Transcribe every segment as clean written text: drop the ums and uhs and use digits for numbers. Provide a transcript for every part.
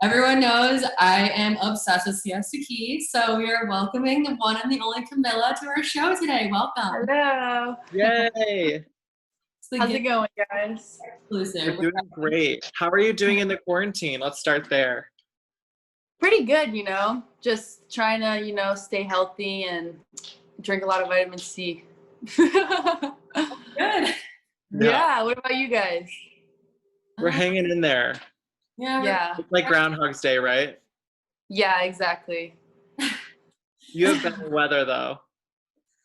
Everyone knows I am obsessed with Siesta, so we are welcoming the one and the only Camilla to our show today. Welcome. Hello. Yay. How's it going, guys? Exclusive. We're doing great. How are you doing in the quarantine? Let's start there. Pretty good, just trying to, stay healthy and drink a lot of vitamin C. Good. Yeah. What about you guys? We're hanging in there. Yeah. It's like Groundhog's Day, right? Yeah, exactly. You have better weather though.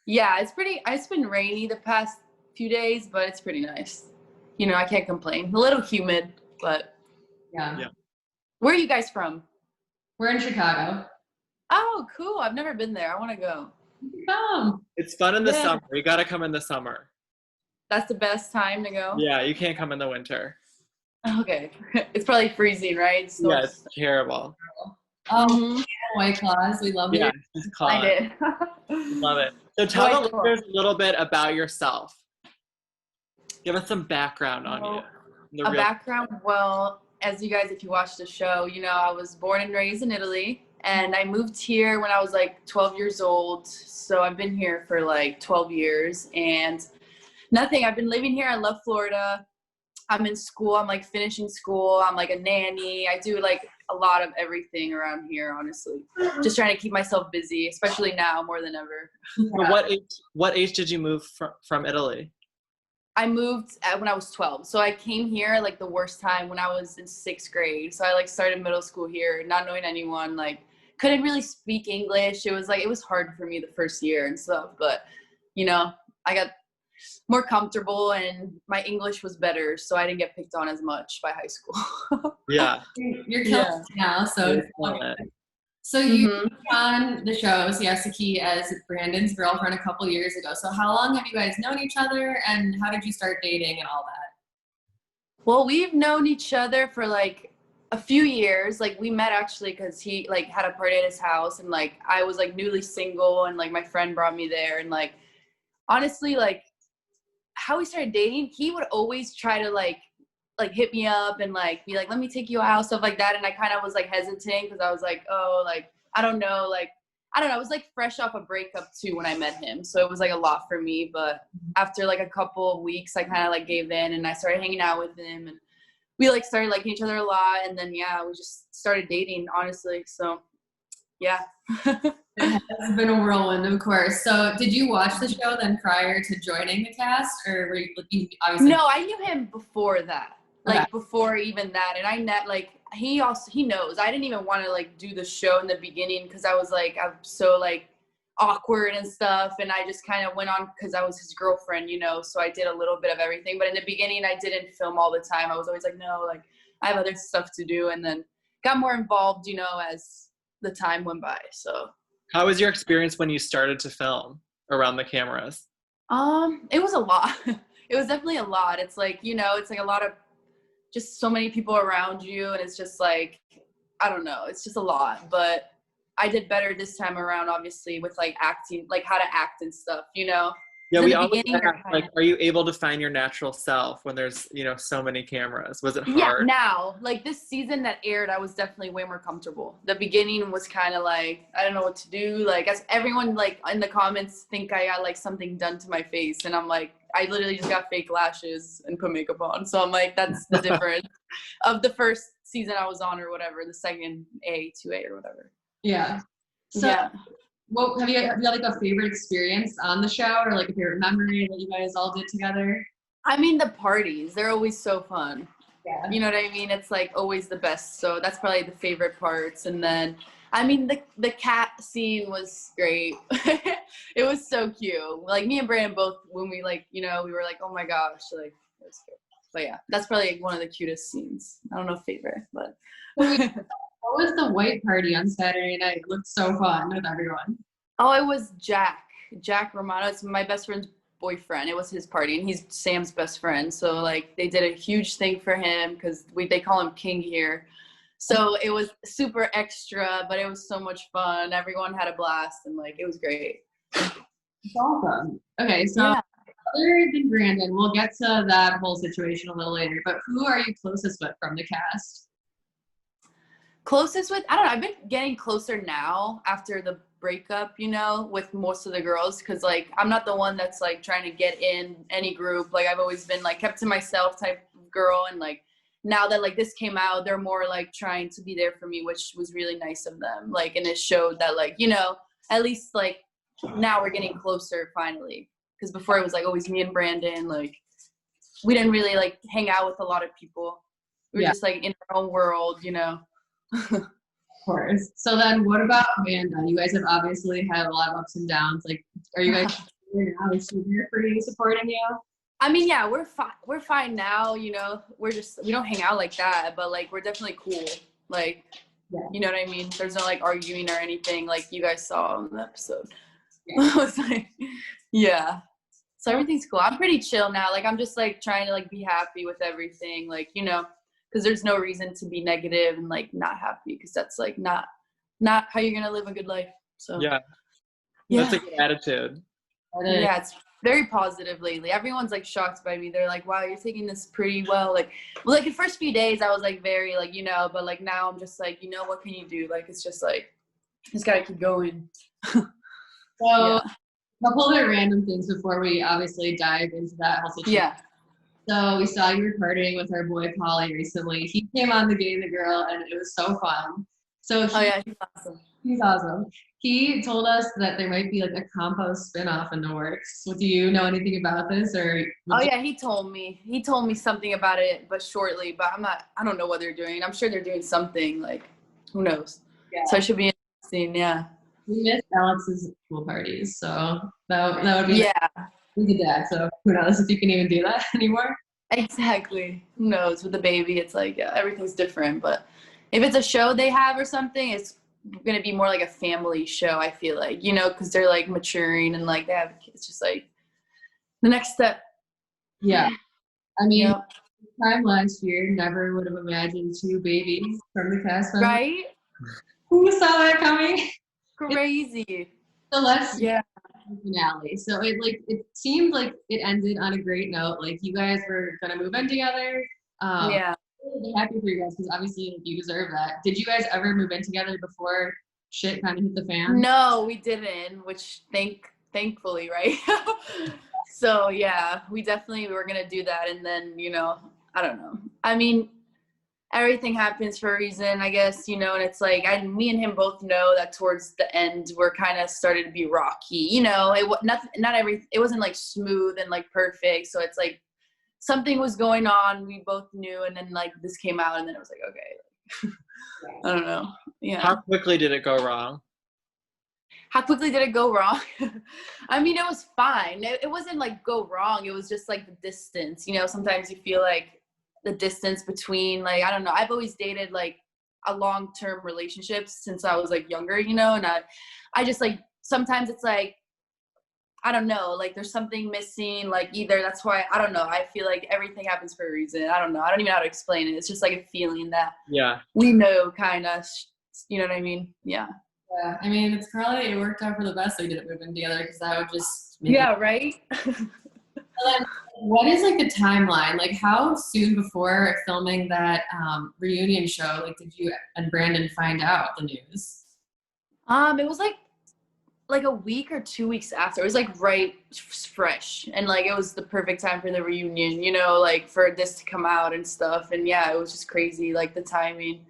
Yeah, it's been rainy the past few days, but it's pretty nice. I can't complain. A little humid, but Yeah. Where are you guys from? We're in Chicago. Oh, cool. I've never been there. I want to go. Come. It's fun in the summer. You got to come in the summer. That's the best time to go? Yeah, you can't come in the winter. Okay. It's probably freezing, right? Yeah, it's terrible. White Claws. We love Yeah, it. it's claws. I did. Love it. So tell the listeners a little bit about yourself. Give us some background on you. Background? Well, as you guys, if you watch the show, I was born and raised in Italy, and I moved here when I was like 12 years old. So I've been here for like 12 years and nothing. I've been living here. I love Florida. I'm in school. I'm like finishing school. I'm like a nanny. I do like a lot of everything around here, honestly. Just trying to keep myself busy, especially now more than ever. So what age did you move from Italy? I moved when I was 12. So I came here like the worst time when I was in 6th grade. So I like started middle school here, not knowing anyone, like couldn't really speak English. It was hard for me the first year and stuff, but I got more comfortable and my English was better. So I didn't get picked on as much by high school. Yeah. You're killing it now. So you were on the show Siesta as Brandon's girlfriend a couple years ago. So how long have you guys known each other and how did you start dating and all that? Well, we've known each other for like a few years. Like we met actually because he like had a party at his house and like I was like newly single and like my friend brought me there and like honestly like how we started dating, he would always try to like hit me up and like be like, let me take you out, stuff like that. And I kind of was like hesitant because I was like, oh, like, I don't know. I was like fresh off a breakup too when I met him. So it was like a lot for me. But after like a couple of weeks, I kind of like gave in and I started hanging out with him and we like started liking each other a lot. And then, we just started dating, honestly. So yeah. It's been a whirlwind, of course. So did you watch the show then prior to joining the cast or were you looking obviously? No, I knew him before that. Before even that. And I met like he knows I didn't even want to like do the show in the beginning because I was like I'm so like awkward and stuff and I just kind of went on because I was his girlfriend, so I did a little bit of everything. But in the beginning I didn't film all the time. I was always like, no, like I have other stuff to do and then got more involved, as the time went by. So how was your experience when you started to film around the cameras? It was a lot. It was definitely a lot. It's like, it's like a lot of just so many people around you and it's just like I don't know, it's just a lot, but I did better this time around obviously with like acting, like how to act and stuff. Yeah, we always ask, like, are you able to find your natural self when there's so many cameras? Was it hard? Yeah, now like this season that aired I was definitely way more comfortable. The beginning was kind of like I don't know what to do, like as everyone like in the comments think I got like something done to my face and I'm like I literally just got fake lashes and put makeup on. So I'm like, that's the difference of the first season I was on or whatever, the second 2A or whatever. Yeah. So what have you had like a favorite experience on the show or like a favorite memory that you guys all did together? I mean, the parties, they're always so fun. Yeah. You know what I mean? It's like always the best. So that's probably the favorite parts. And then, I mean, the cat scene was great. It was so cute. Like me and Brandon both, when we like, we were like, oh my gosh, like it was cute. But yeah, that's probably like one of the cutest scenes. I don't know favorite, but. What was the white party on Saturday night? It looked so fun with everyone. Oh, it was Jack Romano. It's my best friend's boyfriend. It was his party and he's Sam's best friend. So like they did a huge thing for him because they call him King here. So it was super extra, but it was so much fun. Everyone had a blast and like it was great. It's awesome. Okay, so other than Brandon, we'll get to that whole situation a little later, but who are you closest with from the cast? Closest with, I don't know, I've been getting closer now after the breakup, you know, with most of the girls, because like I'm not the one that's like trying to get in any group. Like I've always been like kept to myself type of girl, and like now that like this came out, they're more like trying to be there for me, which was really nice of them. Like, and it showed that like, you know, at least like now we're getting closer finally, because before it was like always me and Brandon. Like we didn't really like hang out with a lot of people. We were just like in our own world, you know. Of course. So then what about Amanda? You guys have obviously had a lot of ups and downs. Like, are you guys now? Is she here for you, supporting you? I mean, yeah, we're fine. We're fine now, you know. We don't hang out like that, but like we're definitely cool. Like, you know what I mean? There's no like arguing or anything like you guys saw in the episode. It's like, yeah. So everything's cool. I'm pretty chill now. Like I'm just like trying to like be happy with everything. Like, you know, because there's no reason to be negative and like not happy, because that's like not how you're gonna live a good life. So that's a good attitude. Yeah, it's very positive lately. Everyone's like shocked by me. They're like, wow, you're taking this pretty well. Like the first few days I was like very like, you know, but like now I'm just like, you know, what can you do? Like it's just like just gotta keep going. So a couple of random things before we obviously dive into that whole situation. Yeah. So we saw you were partying with our boy Pauly recently. He came on the Gay the Girl, and it was so fun. So he's awesome. He's awesome. He told us that there might be like a compost spinoff in the works. So do you know anything about this, or? He told me. He told me something about it, but shortly. But I don't know what they're doing. I'm sure they're doing something. Like, who knows? Yeah. So it should be interesting. Yeah. We missed Alex's pool parties, so that would be we did that. So who knows if you can even do that anymore? Exactly. Who knows? With the baby, it's like everything's different. But if it's a show they have or something, it's gonna be more like a family show. I feel like, you know, because they're like maturing and like they have kids. Just like the next step. Yeah. I mean, time last year, never would have imagined 2 babies from the cast member. Right? Who saw that coming? Crazy. So let's finale. So it seemed like it ended on a great note. Like you guys were gonna move in together. I'm really happy for you guys, because obviously you deserve that. Did you guys ever move in together before shit kind of hit the fan? No, we didn't. Which thankfully, right? So yeah, we definitely were gonna do that, and then you know, I don't know. I mean, everything happens for a reason, I guess, you know, and it's like me and him both know that towards the end we're kind of started to be rocky, you know. It wasn't like smooth and like perfect, so it's like something was going on, we both knew, and then like this came out, and then it was like, okay. I don't know. Yeah. How quickly did it go wrong? How quickly did it go wrong? I mean, it was fine. It wasn't like go wrong. It was just like the distance, you know. Sometimes you feel like the distance between, like, I don't know, I've always dated like a long-term relationships since I was like younger, you know, and I just like sometimes it's like, I don't know, like there's something missing, like either that's why, I don't know, I feel like everything happens for a reason. I don't know, I don't even know how to explain it. It's just like a feeling that we know, kind of, you know what I mean? Yeah, I mean, it's probably, it worked out for the best they didn't move in together, because that would just right. Then what is like the timeline? Like how soon before filming that reunion show, like did you and Brandon find out the news? It was like a week or 2 weeks after. It was like right fresh, and like it was the perfect time for the reunion, you know, like for this to come out and stuff. And yeah, it was just crazy, like the timing.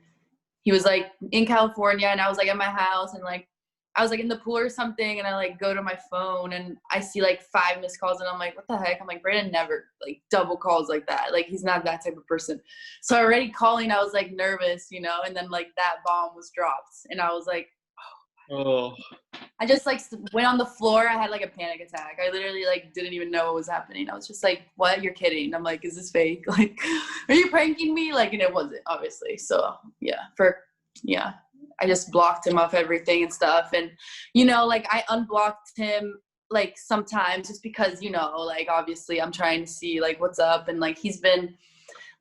He was like in California, and I was like at my house, and like I was like in the pool or something, and I like go to my phone and I see like 5 missed calls, and I'm like, what the heck? I'm like, Brandon never like double calls like that. Like he's not that type of person. So already calling, I was like nervous, you know, and then like that bomb was dropped, and I was like, oh. I just like went on the floor. I had like a panic attack. I literally like didn't even know what was happening. I was just like, what? You're kidding. I'm like, is this fake? Like, are you pranking me? Like, and it wasn't, obviously. So yeah. I just blocked him off everything and stuff. And, you know, like I unblocked him like sometimes just because, you know, like obviously I'm trying to see like what's up. And like he's been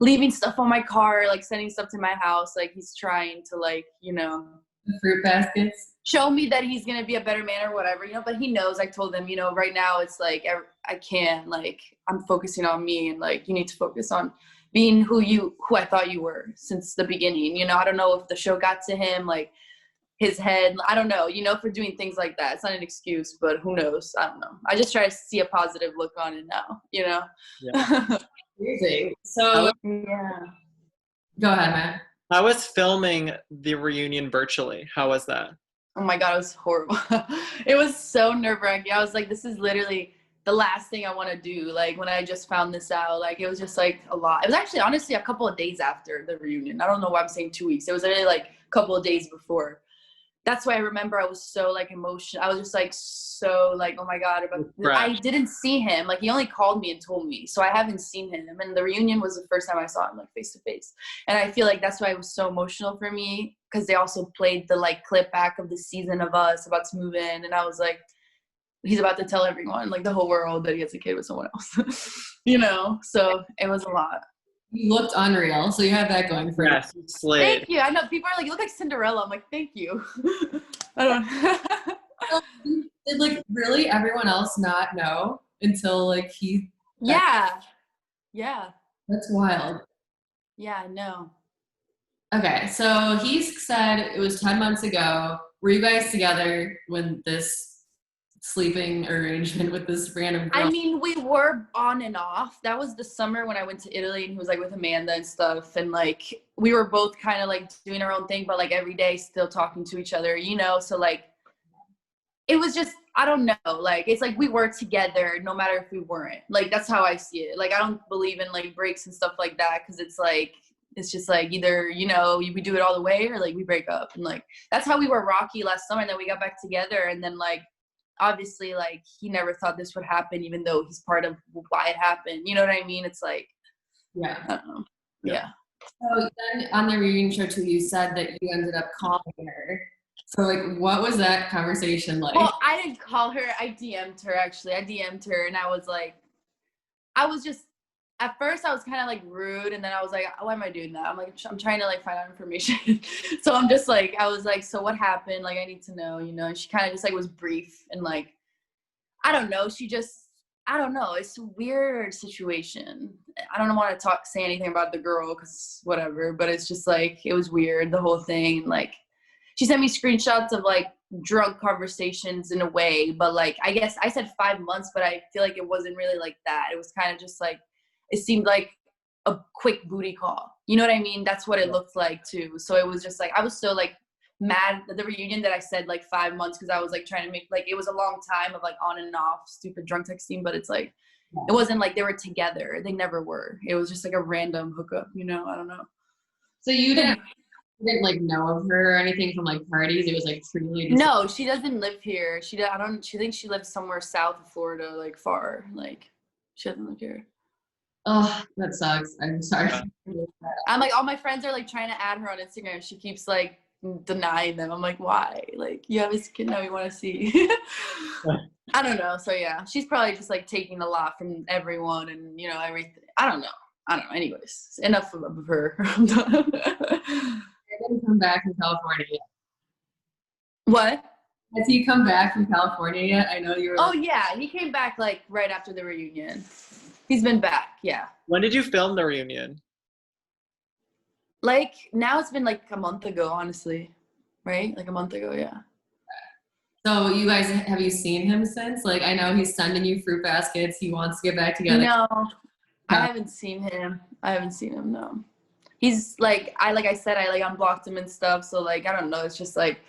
leaving stuff on my car, like sending stuff to my house. Like he's trying to like, you know, the fruit baskets, show me that he's going to be a better man or whatever, you know, but he knows. I told him, you know, right now it's like I can't, like I'm focusing on me, and like you need to focus on being who I thought you were since the beginning. You know, I don't know if the show got to him, like his head, I don't know, you know, for doing things like that. It's not an excuse, but who knows? I don't know. I just try to see a positive look on it now, you know? Yeah. Amazing. So, yeah. Go ahead, Matt. How was filming the reunion virtually? How was that? Oh my God, it was horrible. It was so nerve-wracking. I was like, this is literally the last thing I want to do. Like when I just found this out, like it was just like a lot. It was actually honestly a couple of days after the reunion. I don't know why I'm saying 2 weeks. It was literally like a couple of days before. That's why I remember I was so like emotional. I was just like so like, oh my God. I didn't see him. Like he only called me and told me. So I haven't seen him. And the reunion was the first time I saw him like face to face. And I feel like that's why it was so emotional for me, because they also played the like clip back of the season of us about to move in. And I was like, he's about to tell everyone, like the whole world, that he has a kid with someone else, you know? So it was a lot. You looked unreal, so you had that going for you. Yes, you slayed. Thank you. I know people are like, you look like Cinderella. I'm like, thank you. I don't. Did like really everyone else not know until like he? Yeah. That's wild. Yeah, I know. Okay, so he said it was 10 months ago. Were you guys together when this sleeping arrangement with this random girl? I mean, we were on and off. That was the summer when I went to Italy and he was like with Amanda and stuff. And like, we were both kind of like doing our own thing, but like every day still talking to each other, you know? So like, it was just, I don't know. Like, it's like we were together no matter if we weren't. Like, that's how I see it. Like, I don't believe in like breaks and stuff like that. Cause it's like, it's just like either, you know, we do it all the way or like we break up. And like, that's how we were rocky last summer. And then we got back together and then like, obviously, like, he never thought this would happen, even though he's part of why it happened. You know what I mean? It's like, yeah. I don't know. Yeah. So then on the reunion show, too, you said that you ended up calling her. So, like, what was that conversation like? Well, I didn't call her. I DM'd her, actually. I DM'd her, and I was like, at first I was kind of like rude, and then I was like, why am I doing that? I'm like, I'm trying to like find out information. So I'm just like, I was like, so what happened? Like, I need to know, you know? And she kind of just like was brief and like, I don't know. I don't know. It's a weird situation. I don't want to say anything about the girl because whatever, but it's just like, it was weird, the whole thing. Like, she sent me screenshots of like drunk conversations in a way, but like, I guess I said 5 months, but I feel like it wasn't really like that. It was kind of just like, it seemed like a quick booty call. You know what I mean? That's what it looked like too. So it was just like, I was so like mad at the reunion that I said like 5 months because I was like trying to make, like, it was a long time of like on and off stupid drunk texting, but it's like, it wasn't like they were together. They never were. It was just like a random hookup, you know? I don't know. So you didn't like know of her or anything from like parties? It was like freely? No, she doesn't live here. She thinks she lives somewhere south of Florida, like far. Like, she doesn't live here. Oh, that sucks. I'm sorry. I'm like, all my friends are like trying to add her on Instagram. She keeps like denying them. I'm like, why? Like, you have this kid now, we want to see. I don't know. So yeah, she's probably just like taking a lot from everyone and, you know, everything. I don't know. Anyways, enough of her. I'm done. I didn't come back from California yet. What? Has he come back from California yet? I know you were. Oh yeah, he came back like right after the reunion. He's been back, yeah. When did you film the reunion? Like, now it's been like a month ago, honestly. Right? Like a month ago, yeah. So you guys, have you seen him since? Like, I know he's sending you fruit baskets. He wants to get back together. No, I haven't seen him. No. He's like, I said, I like unblocked him and stuff. So like, I don't know. It's just like,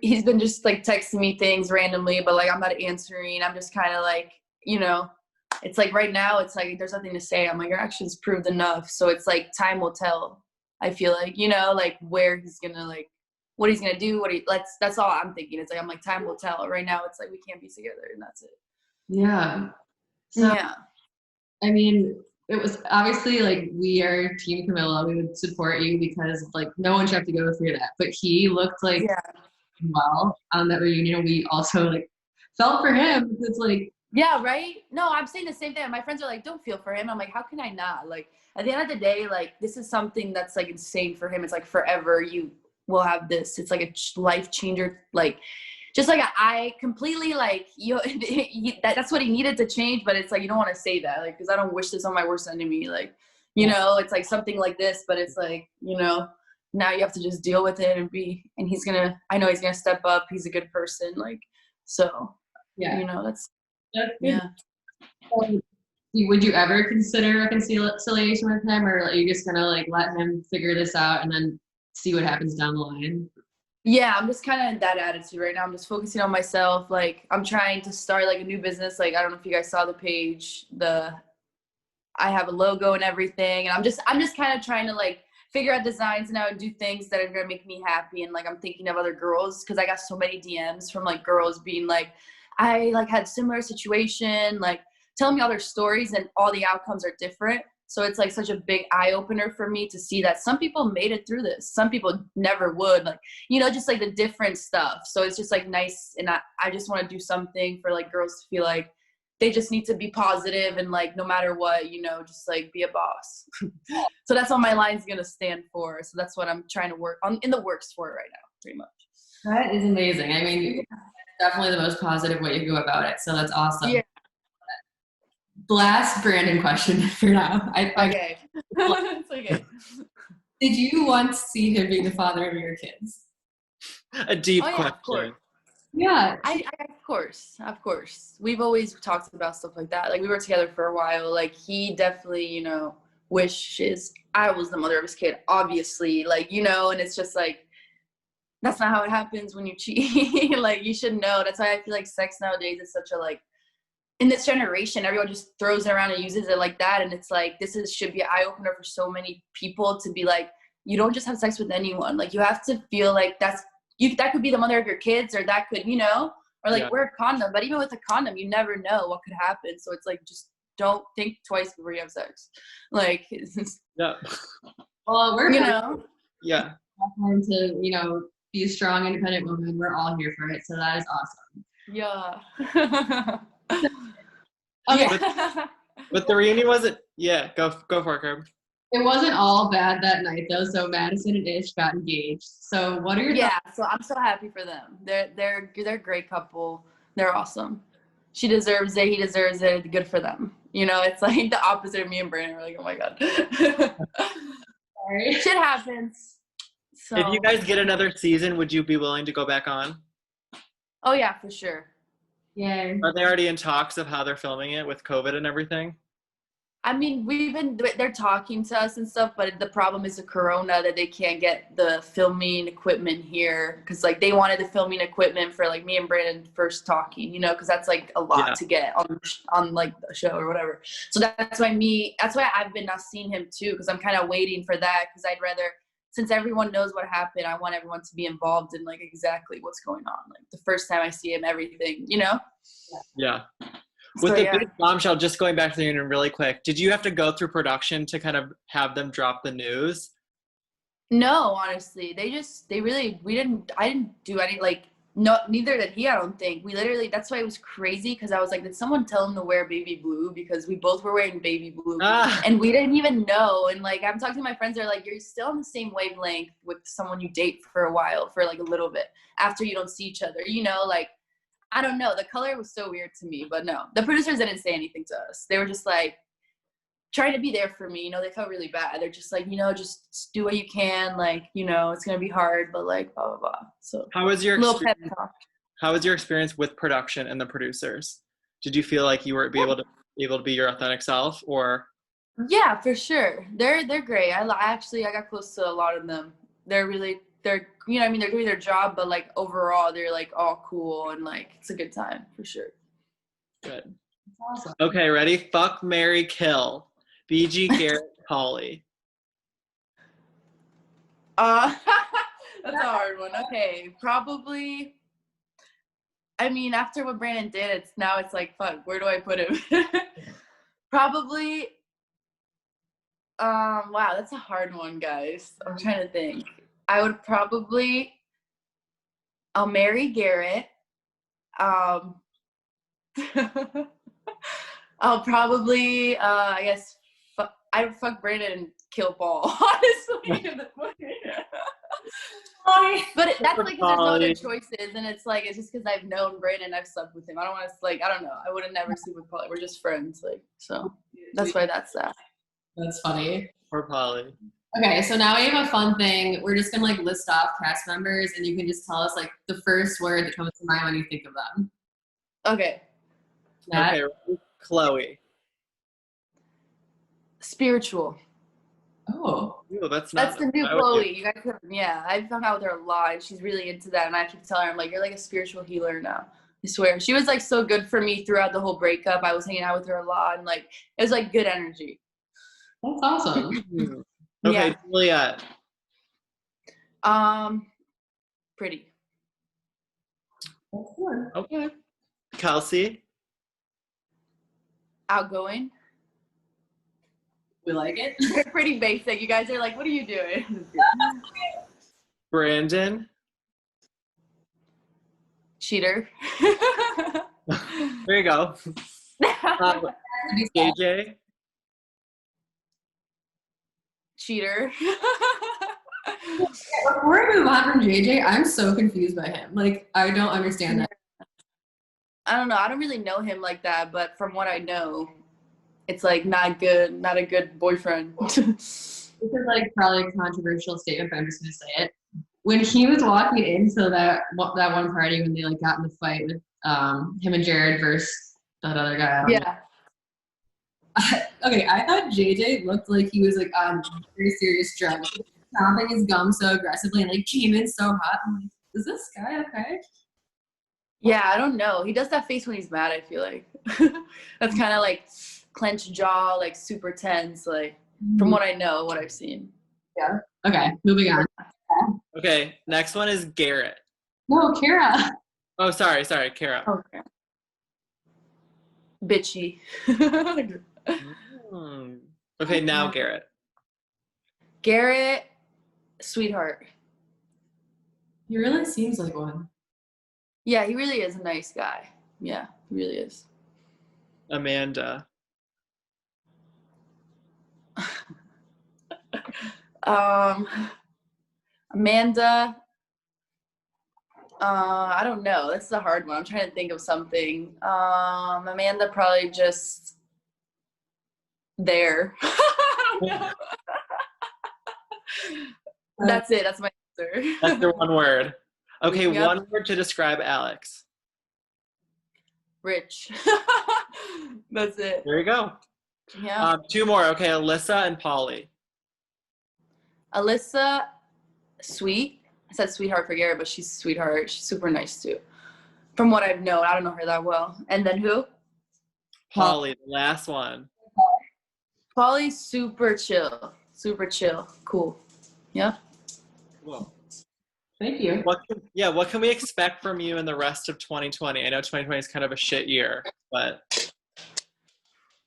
he's been just like texting me things randomly, but like, I'm not answering. I'm just kind of like, you know, it's like right now, it's like, there's nothing to say. I'm like, your actions proved enough. So it's like, time will tell. I feel like, you know, like where he's going to like, what he's going to do, that's all I'm thinking. It's like, I'm like, time will tell. Right now, it's like, we can't be together and that's it. Yeah. So, yeah. I mean, it was obviously like, we are Team Camilla. We would support you because like no one should have to go through that. But he looked like, well, on that reunion, we also like felt for him. It's like, yeah, right? No, I'm saying the same thing. My friends are like, don't feel for him. I'm like, how can I not? Like, at the end of the day, like, this is something that's like insane for him. It's like forever you will have this. It's like a life changer. Like, just like I completely like, that's what he needed to change. But it's like, you don't want to say that. Like, because I don't wish this on my worst enemy. Like, you know, it's like something like this, but it's like, you know, now you have to just deal with it and I know he's gonna step up. He's a good person. Like, so, yeah, you know, that's good. yeah. Would you ever consider reconciliation with him, or are you just gonna like let him figure this out and then see what happens down the line? Yeah, I'm just kind of in that attitude right now. I'm just focusing on myself. Like, I'm trying to start like a new business. Like, I don't know if you guys saw the page, I have a logo and everything. And I'm just kind of trying to like figure out designs now and do things that are going to make me happy. And like, I'm thinking of other girls, cause I got so many DMs from like girls being like, I like had similar situation, like telling me all their stories and all the outcomes are different. So it's like such a big eye opener for me to see that some people made it through this. Some people never would, like, you know, just like the different stuff. So it's just like nice. And I just want to do something for like girls to feel like they just need to be positive and like, no matter what, you know, just like be a boss. So that's what my line's going to stand for. So that's what I'm trying to work on, in the works for right now, pretty much. That is amazing. I mean, definitely the most positive way you go about it. So that's awesome. Yeah. Last Brandon question for now. Okay. It's okay. Did you once see him being the father of your kids? A deep Oh, yeah, question. of course. Yeah. Of course. We've always talked about stuff like that. Like, we were together for a while. Like, he definitely, you know, wishes I was the mother of his kid, obviously. Like, you know, and it's just like, that's not how it happens when you cheat. Like, you should know. That's why I feel like sex nowadays is such a, like, in this generation, everyone just throws it around and uses it like that. And it's like, should be an eye-opener for so many people to be like, you don't just have sex with anyone. Like, you have to feel like that could be the mother of your kids, or that could, you know, or like wear a condom. But even with a condom, you never know what could happen. So it's like, just don't think twice before you have sex. Like, Yeah. Well, we're you know, Yeah. to, you know, be a strong, independent woman. We're all here for it. So that is awesome. yeah. Okay. But the reunion wasn't. Yeah, go for it, Kirby. It wasn't all bad that night though. So Madison and Ish got engaged. So what are your thoughts? So I'm so happy for them. They're a great couple. They're awesome. She deserves it. He deserves it. Good for them. You know, it's like the opposite of me and Brandon. We're like, oh my god. Sorry. Shit happens. So. If you guys get another season, would you be willing to go back on? Oh yeah, for sure. Yeah. Are they already in talks of how they're filming it with COVID and everything? I mean, they're talking to us and stuff, but the problem is the corona, that they can't get the filming equipment here. Cause like they wanted the filming equipment for like me and Brandon first talking, you know, cause that's like a lot to get on like the show or whatever. So that's why I've been not seeing him too. Cause I'm kind of waiting for that. Cause I'd rather, since everyone knows what happened, I want everyone to be involved in like exactly what's going on. Like the first time I see him, everything, you know? Yeah. With So, the big bombshell, just going back to the union really quick, did you have to go through production to kind of have them drop the news? No, honestly, I didn't do any, like, no, neither did he, I don't think. We literally, that's why it was crazy, because I was like, did someone tell him to wear baby blue? Because we both were wearing baby blue, and we didn't even know. And like, I'm talking to my friends, they're like, you're still on the same wavelength with someone you date for a while, for like a little bit, after you don't see each other, you know, like, I don't know. The color was so weird to me, but no. The producers didn't say anything to us. They were just like trying to be there for me. You know, they felt really bad. They're just like, you know, just do what you can. Like, you know, it's going to be hard, but like, blah, blah, blah. So how was your little pep experience? talk. How was your experience with production and the producers? Did you feel like you were able to be your authentic self, or? Yeah, for sure. They're great. I got close to a lot of them. They're you know, I mean, they're doing their job, but like overall, they're like all cool, and like it's a good time for sure. Good. Awesome. Okay, ready? Fuck, marry, kill. BG, Garrett, Polly. That's a hard one. Okay, probably. I mean, after what Brandon did, it's like, fuck, where do I put him? Probably. Wow, that's a hard one, guys. I'm trying to think. I would probably, I'll marry Garrett. I'll probably, I guess, I'd fuck Brandon and kill Paul, honestly. But that's like, because there's no other choices, and it's like, it's just because I've known Brandon, I've slept with him. I don't want to, like, I don't know. I would have never sleep with Paul. We're just friends, like, so that's why that's that. That's funny. Poor Polly. Okay, so now we have a fun thing. We're just gonna like list off cast members, and you can just tell us like the first word that comes to mind when you think of them. Okay. Matt? Okay, Chloe. Spiritual. Oh. Ooh, that's the new Chloe. You guys have, yeah, I've hung out with her a lot, and she's really into that. And I keep telling her, I'm like, you're like a spiritual healer now. I swear. She was like so good for me throughout the whole breakup. I was hanging out with her a lot, and like it was like good energy. That's awesome. Okay, Yeah. Juliet. Pretty. That's good. Okay. Kelsey. Outgoing. We like it. They're pretty basic. You guys are like, what are you doing? Brandon. Cheater. There you go. JJ. Cheater. Before we move on from JJ, I'm so confused by him. Like, I don't understand that. I don't know. I don't really know him like that, but from what I know, it's like not good, not a good boyfriend. This is like probably a controversial statement, but I'm just gonna say it. When he was walking into that one party when they like got in the fight with him and Jared versus that other guy. Yeah. Okay, I thought JJ looked like he was like on very serious drugs, chomping his gum so aggressively and like came in so hot. I'm like, is this guy okay? Yeah, I don't know. He does that face when he's mad, I feel like. That's kind of like clenched jaw, like super tense, like from what I know, what I've seen. Yeah. Okay, moving on. Okay, next one is Garrett. No, Kara. Oh, sorry, Kara. Okay. Bitchy. Okay, now Garrett. Garrett, sweetheart. He really seems like one. Yeah, he really is a nice guy. Yeah, he really is. Amanda. Amanda, I don't know. This is a hard one. I'm trying to think of something. Amanda probably just there. I don't know. That's it. That's my answer. That's your one word. Okay, Yep. one word to describe Alex. Rich. That's it. There you go. Yeah. Two more. Okay, Alyssa and Polly. Alyssa, sweet. I said sweetheart for Garrett, but she's a sweetheart. She's super nice too. From what I've known, I don't know her that well. And then who? Polly, the last one. Polly's super chill. Super chill. Cool. Yeah. Cool. Thank you. What can we expect from you in the rest of 2020? I know 2020 is kind of a shit year, but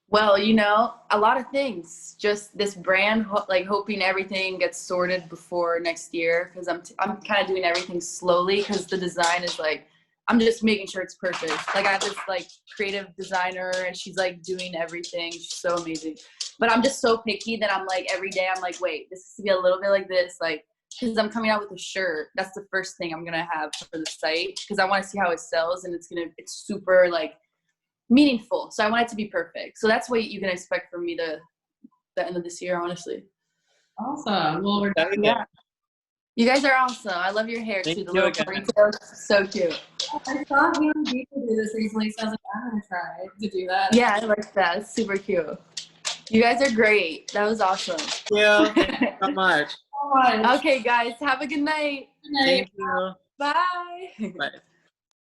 well, you know, a lot of things. Just this brand, like hoping everything gets sorted before next year, because I'm kind of doing everything slowly, because the design is like, I'm just making sure it's perfect. Like I have this like creative designer, and she's like doing everything. She's so amazing. But I'm just so picky that I'm like every day I'm like, wait, this has to be a little bit like this, like. Because I'm coming out with a shirt. That's the first thing I'm gonna have for the site, because I want to see how it sells, and it's super like meaningful. So I want it to be perfect. So that's what you can expect from me the end of this year, honestly. Awesome. Well, we're done. Yeah. You guys are awesome. I love your hair too. The little ponytail, so cute. I saw you and Vika do this recently, so I was like, I'm gonna try to do that. Yeah, I like that. It's super cute. You guys are great. That was awesome. yeah, thank you so much. Okay, guys, have a good night. Good night. Thank you. Bye. Bye.